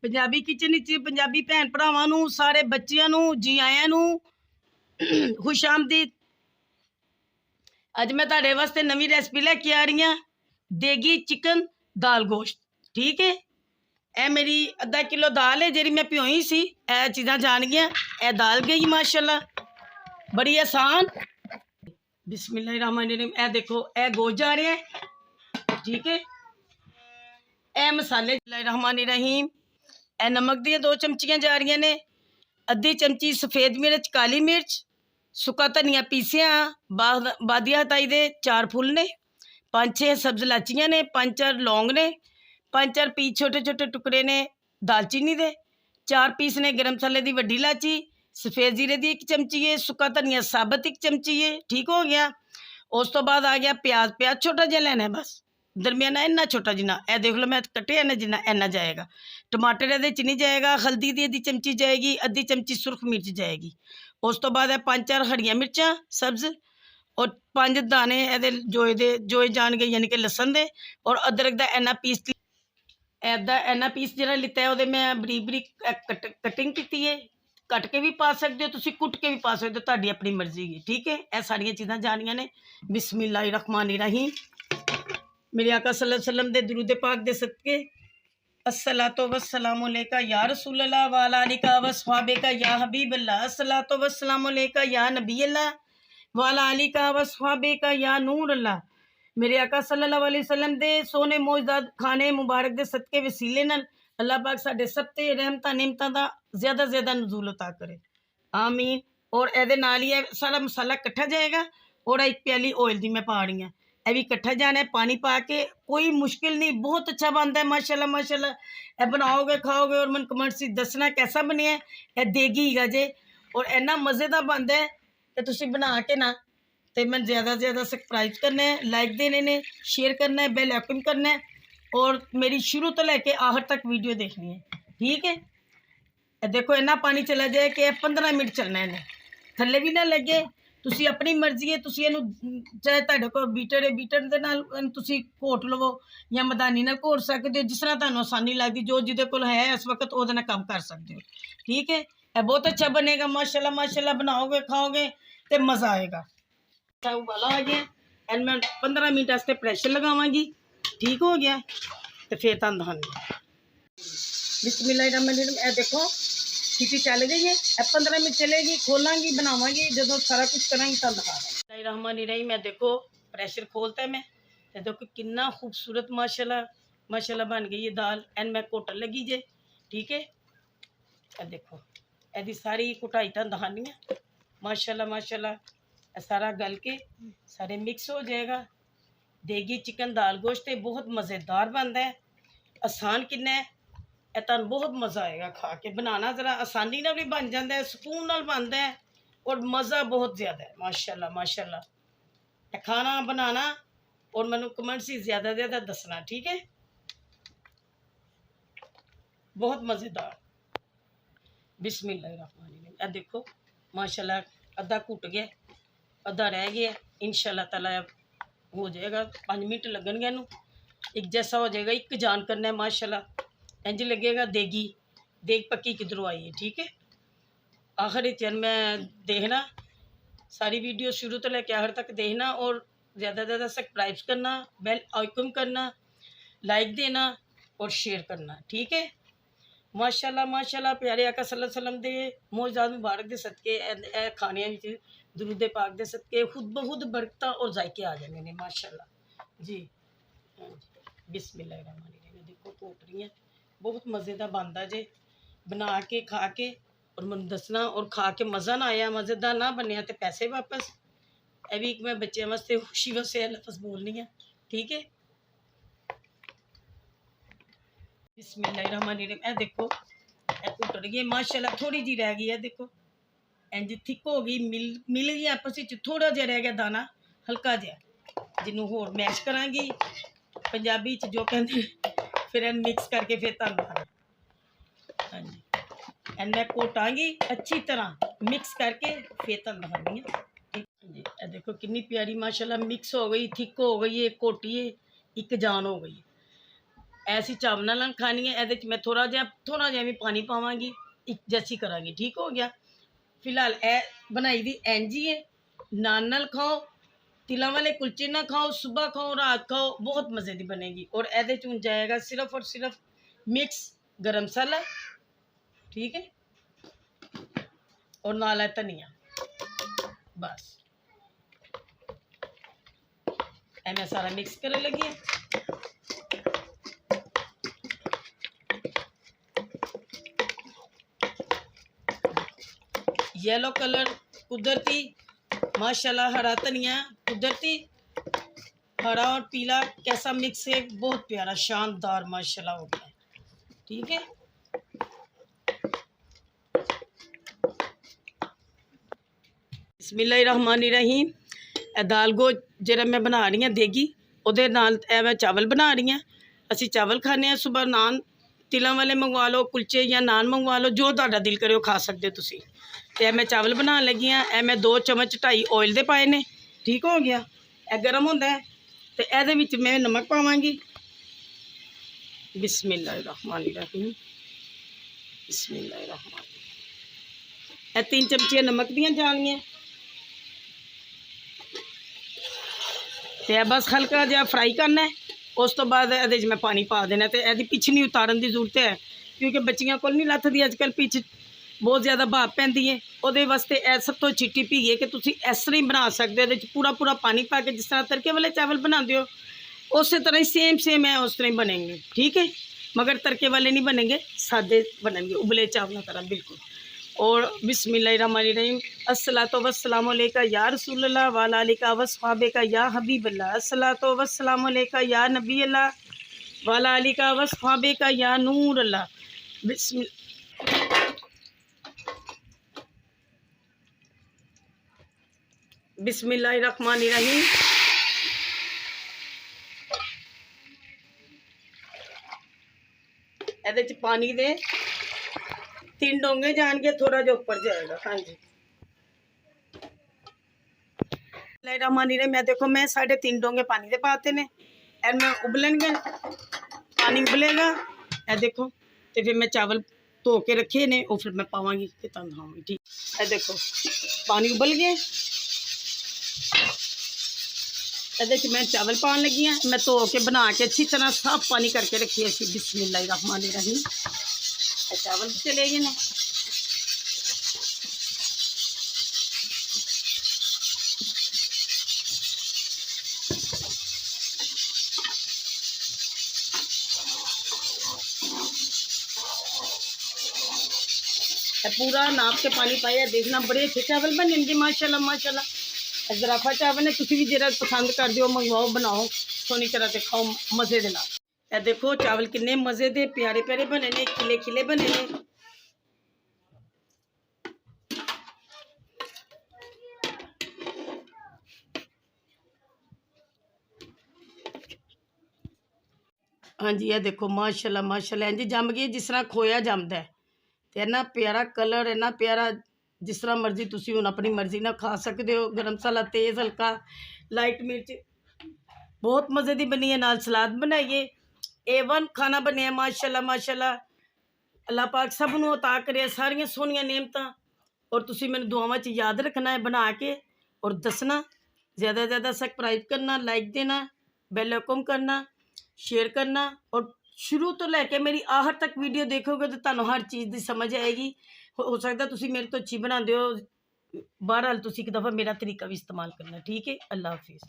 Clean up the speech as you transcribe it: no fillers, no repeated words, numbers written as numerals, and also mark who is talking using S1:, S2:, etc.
S1: Punjabi kitchen विच पंजाबी भैन भरावां नूं सारे बच्चियां नूं जी आयां नूं खुश आमदीद। अज मैं तुहाडे वास्ते नवीं रेसिपी लैके आ रही हां देगी चिकन दाल गोश्त। ठीक है, ए मेरी अद्धा किलो दाल है जिहड़ी मैं भियोई सी। ए चीज़ां जान गियां, ए दाल गई माशाल्लाह, बड़ी आसान। बिस्मिल्लाहिर्रहमानिर्रहीम। ए देखो ए गोश्त जा रहा है। ठीक है, ए मसाले बिस्मिल्लाहिर्रहमानिर्रहीम। ए नमक दी 2 चमचियां जा रही ने, अद्धी चमची सफेद मिर्च, काली मिर्च, सुक्का धनिया पीसिया, बादिया हताई दे 4 फुल ने, 5-6 सब्ज लाचियां ने, 5-4 लौंग ने, 5-4 पीस छोटे छोटे टुकड़े ने दालचीनी दे, 4 पीस ने गर्म मसाले की वड्डी इलाची, सफेद जीरे की 1 चमची है, सुक्का धनिया साबत 1 चमची है। ठीक हो गया। उस तो बाद आ गया प्याज। प्याज छोटा जिहा लेना है, बस दरमियाना, इन्ना छोटा जिन्ना ए देख लो मैं कटिया ना, जिन्ना इन्ना जाएगा। टमाटर ये नहीं जाएगा। हल्दी की 1 चमची जाएगी, अद्धी चमची सुरख मिर्च जाएगी। उस तो बाद 5-4 हरियां मिर्चां सब्ज और 5 दाने ए जोए जान गए, यानी कि लसन दे और अदरक का इन्ना पीस। इन्ना पीस जो लिता है वो मैं बरीक बरीक कटिंग की है। कट के भी पा सकते हो, तुसी कुट के भी पा सकते हो, तुहाडी अपनी मर्जी है। ठीक है, यह सारिया चीज़ां जानियां ने। बिस्मिल्लाहिर्रहमानिर्रहीम। मेरे आका सल्लल्लाहु अलैहि वसल्लम दे दुरूद पाक दे सदके अस्सलातु वस्सलामु अलैका या रसूल अल्लाह व अला आलिका व अस्हाबिका या हबीब अल्लाह। अस्सलातु वस्सलामु अलैका या नबी अल्लाह व अला आलिका व अस्हाबिका या नूर अल्लाह। मेरे आका सल्लल्लाहु अलैहि वसल्लम दे सोने मौजूद खाने मुबारक दे सदके वसीले नाल अल्लाह पाक साडे सब ते रहमतां निमतां दा ज़्यादा नज़ूल अता करे, आमीन। और ए नाल ही सारा मसाला कट्ठा जाएगा और 1 प्याली ऑयल दी मैं पा रही हूँ। यह भी कट्ठा जाना है पानी पा के, कोई मुश्किल नहीं, बहुत अच्छा बनता है माशाल्लाह माशाल्लाह। यह बनाओगे खाओगे और मन कमेंट से दसना कैसा बनिया। यह देगी हीगा जे और इन्ना मज़ेदार बनता है कि तुसीं बना के ना तो मैं ज़्यादा सब्सक्राइब करना है, लाइक देने ने, शेयर करना है, बेल आइकन करना है और मेरी शुरू तो लैके आखिर तक वीडियो देखनी है। ठीक है, देखो इन्ना पानी चला जाए कि 15 मिनट चलना है, इन्हें थल्ले भी ना लगे। तुसी अपनी मर्जी है, तुसी इहनूं चाहे तुहाडे कोल बीटर है, बीटर दे नाल तुसी घोट लवो या मदानी नाल घोट सकदे हो, जिस तरह तुहानूं आसानी लगदी, जो जिहदे कोल है इस वक्त उहदे नाल काम कर सकदे हो। ठीक है, यह बहुत अच्छा बनेगा माशाल्लाह माशाल्लाह। बनाओगे खाओगे तो मज़ा आएगा। अच्छा उबाला आ गया, एंड मैं 15 मिनट वास्ते प्रेशर लगावांगी। ठीक हो गया तो फिर तुहानूं दखानी। बिस्मिल्लाहिर्रहमानिर्रहीम। ए देखो सीटी चल गई है, 15 मिनट चलेगी, खोलांगी बनावांगी, जो सारा कुछ करांगी तब दिखावांगी। रहमानिर्रहीम। मैं देखो प्रेशर खोलता है मैं, तो देखो कितना खूबसूरत माशाल्लाह माशाल्लाह बन गई है दाल। एंड मैं घोटन लगी जे। ठीक है, देखो यदि सारी कुटाई तो दिखानी है माशाल्लाह माशाल्लाह। सारा गल के सारे मिक्स हो जाएगा। देगी चिकन दाल गोश्त बहुत मज़ेदार बनता है, आसान किन्ना है। यह तुहानूं बहुत मज़ा आएगा खा के। बनाना ज़रा आसानी नाल भी बन जाता है, सुकून नाल बनता है और मज़ा बहुत ज़्यादा है माशाल्लाह माशाल्लाह। खाना बनाना और मैनू कमेंट से ज़्यादा दसना। ठीक है, बहुत मज़ेदार। बिस्मिल्लाहिर्रहमानिर्रहीम। यह देखो माशाल्लाह अद्धा घुट गया, अद्धा रह गया। इंशाल्लाह ताला हो जाएगा, 5 मिनट लगन गए, एक जैसा हो जाएगा, एक जान करना है माशाल्लाह। इंज लगेगा देगी देग पक्की किधरों आई है। ठीक है, आखिर चन मैं देखना सारी वीडियो शुरू तो लेके आखिर तक देखना और ज़्यादा सब्सक्राइब करना, बेल आइकन करना, लाइक देना और शेयर करना। ठीक है, माशाल्लाह माशाल्लाह। प्यारे आका सल्लल्लाहु अलैहि वसल्लम दे मौजूद मुबारक दे सदके खाने दरूद पाक दे सदके खुद ब खुद बरकत और जायके आ जाने ने माशाल्लाह जी। हाँ जी, बिस्मिल्लाहिर्रहमानिर्रहीम। देखो घोट रही है, बहुत मज़ेदार बनता जे। बना के खा के और मैं दसना, और खा के मज़ा ना आया, मज़ेदार ना बनया तो पैसे वापस। यह भी मैं बच्चों वास्ते खुशी वास्ते लफ्ज़ बोलनी है। ठीक है, बिस्मिल्लाहिर्रहमानिर्रहीम। ए देखो ए घुट रही है माशाल्लाह, थोड़ी जी रह गई है। देखो इंज थिक हो गई, मिल गई आपस में, थोड़ा जहा रह गया दाना हल्का जहा, जिन्हों होर मैश करांगी पंजाबी जो कहते फिर इन मिक्स करके फिर तुहानूं। हाँ जी, एंड मैं घोटांगी अच्छी तरह मिक्स करके फिर तुहानूं दिखानी है। जी ए देखो कितनी प्यारी माशाल्लाह मिक्स हो गई, थिक हो गई है, घोटी है, एक जान हो गई। ऐसी चावल नाल खानी है। ਇਹਦੇ 'ਚ मैं थोड़ा ਜਿਹਾ भी पानी पावांगी, एक जैसी करांगी। ठीक हो गया। फिलहाल ए बनाई दी एंजी है। नान खाओ, तिलों वाले कुलचे ना खाओ, सुबह खाओ, रात खाओ, बहुत मज़े की बनेगी। और ए चून जाएगा सिर्फ और सिर्फ मिक्स गरम मसाला, ठीक है, और नाल है धनिया। बस ए मैं सारा मिक्स करने लगी है। येलो कलर कुदरती, माशाल्लाह, हरा धनिया कुदरती, हरा और पीला कैसा मिक्स है, बहुत प्यारा शानदार माशाल्लाह हो गया। ठीक है, बिस्मिल्लाहिर्रहमानिर्रहीम। दाल गो जरा मैं बना रही हूँ देगी, ਉਹਦੇ ਨਾਲ मैं चावल बना रही हूँ। ਅਸੀਂ चावल खाने हैं सुबह। नान तिलों वाले मंगवा लो, कुलचे या नान मंगवा लो, जो ਤੁਹਾਡਾ दिल करे खा सकते हो तुसी। ਤੇ मैं चावल बनाने लगी हाँ। ए मैं 2 चम्मच 2.5 ऑयल दे पाए ने। ठीक हो गया। ए गर्म होंदा है ते ਇਹਦੇ ਵਿੱਚ मैं नमक पावांगी। बिस्मिल्लाहिर्रहमानिर्रहीम, बिस्मिल्लाहिर्रहमान। ए 3 चमचियां नमक दियां जानियां ते बस हल्का जिहा फ्राई करना है। उस तो बाद ਇਹਦੇ 'ਚ मैं पानी पा देना। तो ਇਹਦੀ पिछ नहीं उतारन की जरूरत है, क्योंकि बच्चियां कोल नहीं लथदी अजकल पिछ, बहुत ज़्यादा भाप पैंदी है। ਉਹਦੇ वास्ते ए सब तो छिट्टी भी है कि तुसी इस तरह ही बना सकते हो। ਇਹਦੇ 'ਚ पूरा पानी पा के जिस तरह तड़के वाले चावल बनाते हो उस तरह ही सेम है, उस तरह ही बनेंगे। ठीक है, मगर तड़के वाले नहीं बनेंगे, सादे बनेंगे, उबले चावल तरह बिल्कुल। और बिस्मिल्लाहिर्रहमानिर्रहीम। अस्सलातु वस्सलामु अलैका या रसूलल्लाह व अला आलिका व अस्हाबिका या हबीबल्लाह। अस्सलातु वस्सलामु अलैका या नबी अल्लाह व अला आलिका व अस्हाबिका या नूर अल्लाह। बिस्मिल्लाहिर्रहमानिर्रहीम। ਇਹਦੇ 'ਚ पानी दे 3 डोंगे जाएंगे, थोड़ा जो ऊपर जाएगा। हाँ जी, मैं देखो मैं 3.5 डोंगे पानी दे पाते ने। और मैं उबलेंगे, पानी उबलेगा। ए देखो, तो फिर मैं चावल धो के रखे ने, और फिर मैं पावांगी कि तंग। ठीक है, देखो पानी उबल गए। ये मैं चावल पान लगी हाँ। मैं धो के बना के अच्छी तरह साफ पानी करके रखी है। बिस्मिल्लाहिर्रहमानिर्रहीम। चावल चले गए ने। पूरा नाप के पानी पाया, देखना बड़े अच्छे चावल बनेंगे माशाल्लाह माशाल्लाह। ज़राफा चावल है, तुसी भी जरा पसंद कर दियो, मंगवाओ, बनाओ, सोनी तरह से खाओ मज़े दे नाल। ए देखो चावल किन्ने मज़े दे प्यारे प्यारे बने ने, खिले खिले बने ने। हाँ जी, ये देखो माशाल्लाह माशाल्लाह इंज जम गई जिस तरह खोया जमदा है। तो इन्ना प्यारा कलर, इन्ना प्यारा, जिस तरह मर्जी तुसी हुण अपनी मर्जी ना खा सकते हो। गरम मसाला तेज़, हल्का, लाइट मिर्च, बहुत मज़े की बनी है। नाल सलाद बनाइए, A1 खाना बनिया माशाल्लाह माशाल्लाह। अल्लाह पाक सब नूं अता करे सारियां सोहनियां नेमतां। और तुसी मैनूं दुआवां च याद रखना है बना के, और दसना, ज़्यादा ज़्यादा सब्सक्राइब करना, लाइक देना, बेल आइकन करना, शेयर करना। और शुरू तो लैके मेरी आखिर तक वीडियो देखोगे तो तुहानूं हर चीज़ की समझ आएगी। हो सकता तुसी मेरे तो अच्छी बनाते हो, बहरहाल तुसी एक दफ़ा मेरा तरीका भी इस्तेमाल करना। ठीक है, अल्लाह हाफिज़।